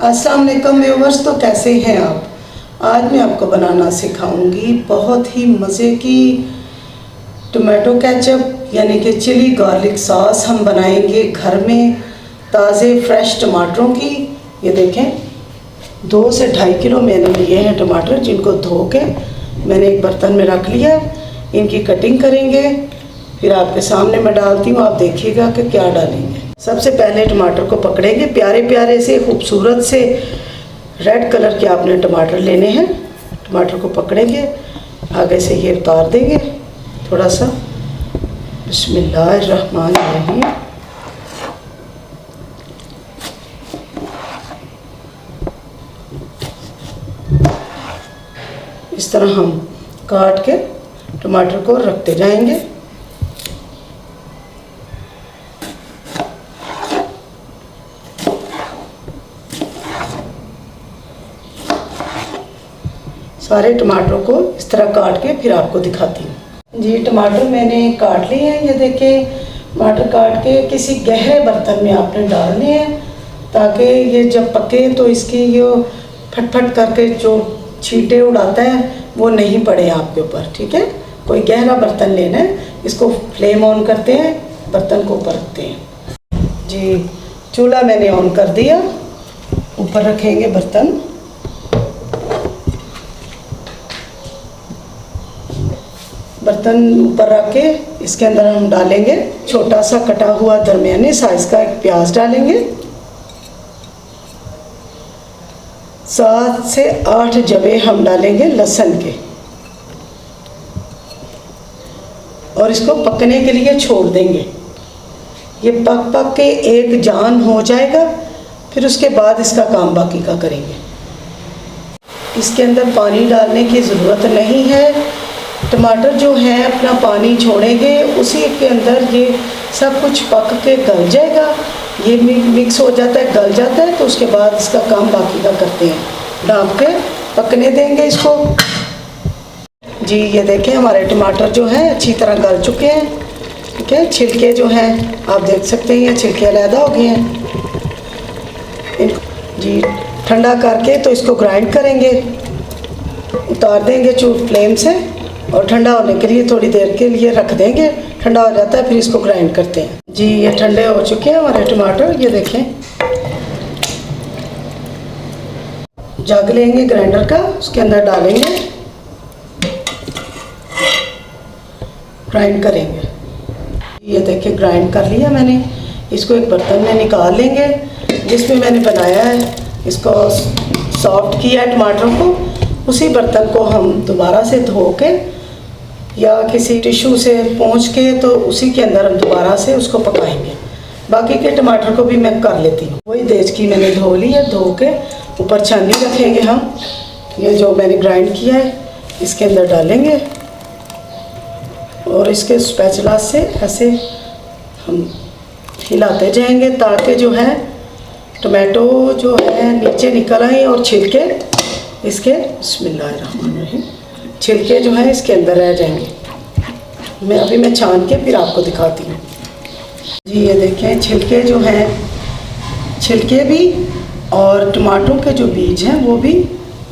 अस्सलाम वालेकुम व्यूअर्स, तो कैसे हैं आप। आज मैं आपको बनाना सिखाऊंगी बहुत ही मज़े की टमाटो केचप यानी कि चिली गार्लिक सॉस। हम बनाएंगे घर में ताज़े फ्रेश टमाटरों की। ये देखें 2 से 2.5 किलो मैंने लिए हैं टमाटर, जिनको धो के मैंने एक बर्तन में रख लिया। इनकी कटिंग करेंगे, फिर आपके सामने मैं डालती हूँ, आप देखिएगा कि क्या डालेंगे। सबसे पहले टमाटर को पकड़ेंगे, प्यारे प्यारे से खूबसूरत से रेड कलर के आपने टमाटर लेने हैं। टमाटर को पकड़ेंगे, आगे से ये उतार देंगे थोड़ा सा। बिस्मिल्लाहिर्रहमानिर्रहीम। इस तरह हम काट के टमाटर को रखते जाएंगे। सारे टमाटरों को इस तरह काट के फिर आपको दिखाती हूँ। जी, टमाटर मैंने काट लिए हैं। ये देखें, टमाटर काट के किसी गहरे बर्तन में आपने डालने हैं, ताकि ये जब पके तो इसकी ये फटफट करके जो छींटे उड़ाता है वो नहीं पड़े आपके ऊपर। ठीक है, कोई गहरा बर्तन लेना है। इसको फ्लेम ऑन करते हैं, बर्तन को ऊपर रखते हैं। जी, चूल्हा मैंने ऑन कर दिया, ऊपर रखेंगे बर्तन। बर्तन ऊपर रख के इसके अंदर हम डालेंगे छोटा सा कटा हुआ दरमियाने साइज़ का एक प्याज डालेंगे। 7 से 8 जबे हम डालेंगे लहसुन के, और इसको पकने के लिए छोड़ देंगे। ये पक पक के एक जान हो जाएगा, फिर उसके बाद इसका काम बाकी का करेंगे। इसके अंदर पानी डालने की ज़रूरत नहीं है। टमाटर जो है अपना पानी छोड़ेंगे, उसी के अंदर ये सब कुछ पक के गल जाएगा। ये मिक्स हो जाता है, गल जाता है, तो उसके बाद इसका काम बाकी का करते हैं। ढाँप के पकने देंगे इसको। जी, ये देखें हमारे टमाटर जो हैं अच्छी तरह गल चुके हैं। ठीक है, छिलके जो हैं आप देख सकते हैं, ये छिलके अलहदा हो गए हैं। जी, ठंडा करके तो इसको ग्राइंड करेंगे, उतार देंगे फ्लेम से, और ठंडा होने के लिए थोड़ी देर के लिए रख देंगे। ठंडा हो जाता है, फिर इसको ग्राइंड करते हैं। जी, ये ठंडे हो चुके हैं हमारे टमाटर। ये देखें, जग लेंगे ग्राइंडर का, उसके अंदर डालेंगे, ग्राइंड करेंगे। ये देखिए ग्राइंड कर लिया मैंने। इसको एक बर्तन में निकाल लेंगे जिसमें मैंने बनाया है, इसको सॉफ्ट किया है टमाटर को। उसी बर्तन को हम दोबारा से धो के या किसी टिश्यू से पोंछ के, तो उसी के अंदर हम दोबारा से उसको पकाएंगे। बाकी के टमाटर को भी मैं कर लेती हूँ। वही देचकी मैंने धो ली है, धो के ऊपर छाननी रखेंगे हम। ये जो मैंने ग्राइंड किया है इसके अंदर डालेंगे, और इसके स्पैचुला से ऐसे हम हिलाते जाएंगे, ताकि जो है टमाटो जो है नीचे निकल आए और छिलके इसके बिस्मिल्लाहिर्रहमानिर्रहीम छिलके जो है इसके अंदर रह जाएंगे। मैं छान के फिर आपको दिखाती हूँ। जी, ये देखें छिलके जो हैं, छिलके भी और टमाटरों के जो बीज हैं वो भी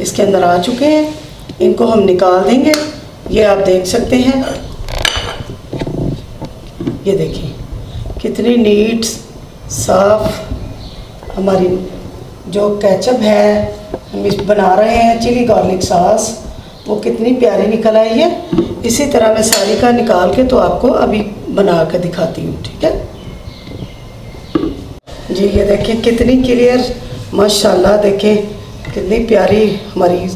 इसके अंदर आ चुके हैं। इनको हम निकाल देंगे। ये आप देख सकते हैं, ये देखिए कितनी नीट साफ हमारी जो केचप है हम इस बना रहे हैं चिली गार्लिक सॉस, वो कितनी प्यारी निकल आई है। इसी तरह मैं सारी का निकाल के तो आपको अभी बना के दिखाती हूँ। ठीक है जी, ये देखें कितनी क्लियर माशाल्लाह, देखें कितनी प्यारी हमारी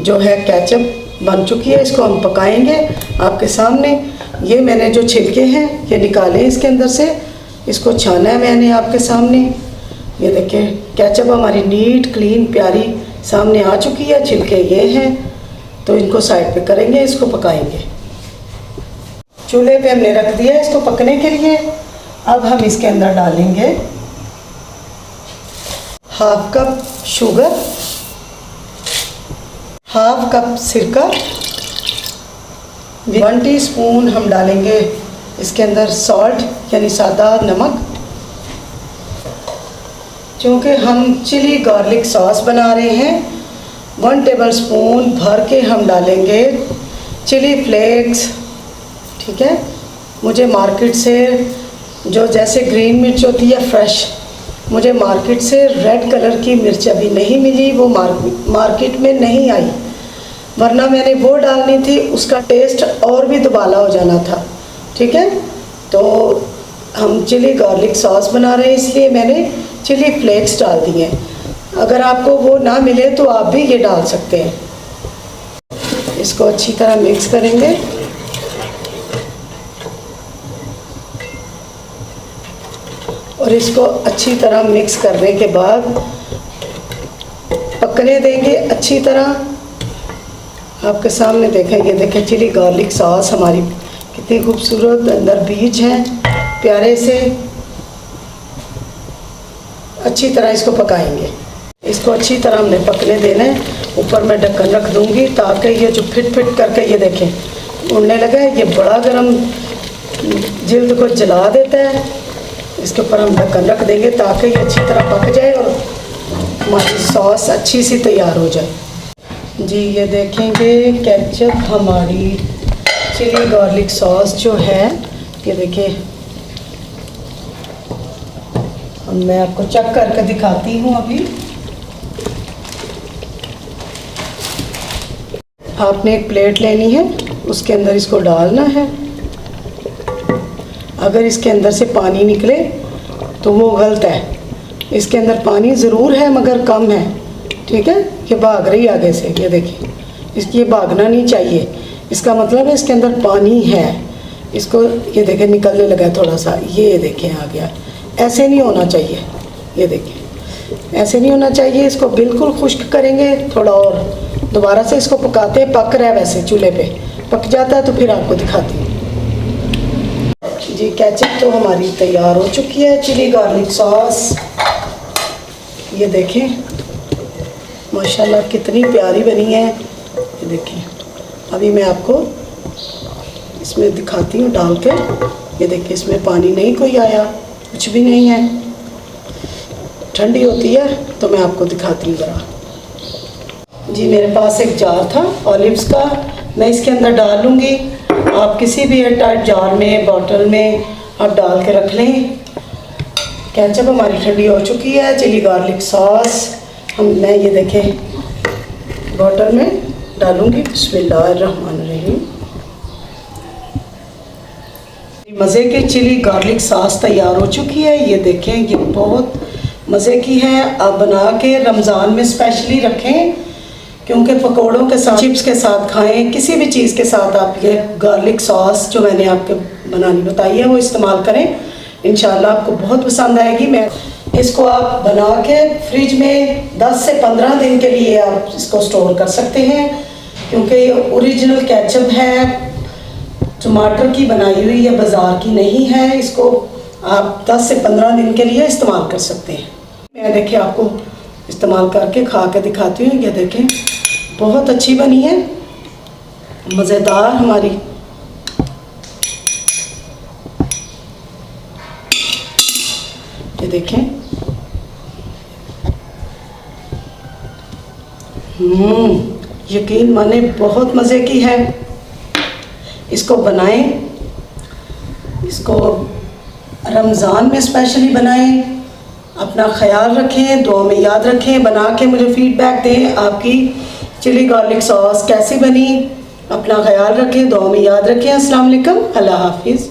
जो है केचप बन चुकी है। इसको हम पकाएंगे आपके सामने। ये मैंने जो छिलके हैं ये निकाले इसके अंदर से, इसको छाना है मैंने आपके सामने। ये देखें केचप हमारी नीट क्लीन प्यारी सामने आ चुकी है। छिलके ये हैं, तो इनको साइड पे करेंगे, इसको पकाएंगे। चूल्हे पे हमने रख दिया इसको पकने के लिए। अब हम इसके अंदर डालेंगे 1/2 कप शुगर, 1/2 कप सिरका, 1 टीस्पून हम डालेंगे इसके अंदर सॉल्ट यानी सादा नमक, क्योंकि हम चिली गार्लिक सॉस बना रहे हैं, 1 टेबलस्पून भर के हम डालेंगे चिली फ्लेक्स। ठीक है, मुझे मार्केट से जो जैसे ग्रीन मिर्च होती है फ्रेश, मुझे मार्केट से रेड कलर की मिर्च अभी नहीं मिली, वो मार्केट में नहीं आई, वरना मैंने वो डालनी थी, उसका टेस्ट और भी दुबाला हो जाना था। ठीक है, तो हम चिली गार्लिक सॉस बना रहे हैं, इसलिए मैंने चिली फ्लेक्स डाल दिए हैं। अगर आपको वो ना मिले तो आप भी ये डाल सकते हैं। इसको अच्छी तरह मिक्स करेंगे। और इसको अच्छी तरह मिक्स करने के बाद पकने देंगे अच्छी तरह। आपके सामने देखें, ये देखें चिली गार्लिक सॉस हमारी कितनी खूबसूरत, अंदर बीज हैं प्यारे से। अच्छी तरह इसको पकाएंगे। इसको अच्छी तरह हमने पकने देना है। ऊपर मैं ढक्कन रख दूंगी ताकि ये जो फिट करके, ये देखें उड़ने लगा है, ये बड़ा गर्म जिल्द को जला देता है। इसके ऊपर हम ढक्कन रख देंगे ताकि ये अच्छी तरह पक जाए और हमारी सॉस अच्छी सी तैयार हो जाए। जी, ये देखेंगे केचप हमारी चिली गार्लिक सॉस जो है, ये देखिए, मैं आपको चेक करके दिखाती हूँ। अभी आपने एक प्लेट लेनी है, उसके अंदर इसको डालना है। अगर इसके अंदर से पानी निकले तो वो गलत है। इसके अंदर पानी ज़रूर है मगर कम है। ठीक है, ये भाग रही आगे से, ये देखिए, इसकी ये भागना नहीं चाहिए। इसका मतलब है इसके अंदर पानी है। इसको ये देखें निकलने लगा थोड़ा सा, ये देखें आ गया। ऐसे नहीं होना चाहिए, ये देखिए ऐसे नहीं होना चाहिए। इसको बिल्कुल खुश्क करेंगे थोड़ा और दोबारा से इसको पकाते हैं। पक रहा है वैसे, चूल्हे पे पक जाता है तो फिर आपको दिखाती हूँ। जी, केचप तो हमारी तैयार हो चुकी है, चिली गार्लिक सॉस। ये देखें माशाल्लाह कितनी प्यारी बनी है। ये देखें, अभी मैं आपको इसमें दिखाती हूँ डाल के। ये देखिए इसमें पानी नहीं कोई आया, कुछ भी नहीं है। ठंडी होती है तो मैं आपको दिखाती हूँ ज़रा। जी, मेरे पास एक जार था ऑलिव्स का, मैं इसके अंदर डाल लूँगी। आप किसी भी एयर टाइट जार में, बॉटल में आप डाल के रख लें। केचप हमारी ठंडी हो चुकी है। चिली गार्लिक सॉस मैं ये देखें बॉटल में डालूँगी। बिस्मिल्लाहिर्रहमानिर्रहीम। मज़े की चिली गार्लिक सॉस तैयार हो चुकी है। ये देखें, ये बहुत मज़े की है। आप बना के रमज़ान में स्पेशली रखें, क्योंकि पकोड़ों के साथ, चिप्स के साथ खाएं, किसी भी चीज़ के साथ आप ये गार्लिक सॉस जो मैंने आपको बनानी बताई है वो इस्तेमाल करें। इंशाल्लाह आपको बहुत पसंद आएगी। मैं इसको आप बना के फ्रिज में 10 से 15 दिन के लिए आप इसको स्टोर कर सकते हैं, क्योंकि ये ओरिजिनल केचप है, टमाटर की बनाई हुई है, बाज़ार की नहीं है। इसको आप 10 से 15 दिन के लिए इस्तेमाल कर सकते हैं। मैं देखिए आपको इस्तेमाल करके खा के दिखाती हूँ। ये देखें बहुत अच्छी बनी है, मज़ेदार हमारी। ये देखें, यकीन माने बहुत मज़े की है। इसको बनाएं, इसको रमज़ान में स्पेशली बनाएं। अपना ख्याल रखें, दुआ में याद रखें। बना के मुझे फीडबैक दें आपकी चिली गार्लिक सॉस कैसी बनी। अपना ख्याल रखें, दुआ में याद रखें। अस्सलाम वालेकुम, अल्लाह हाफिज़।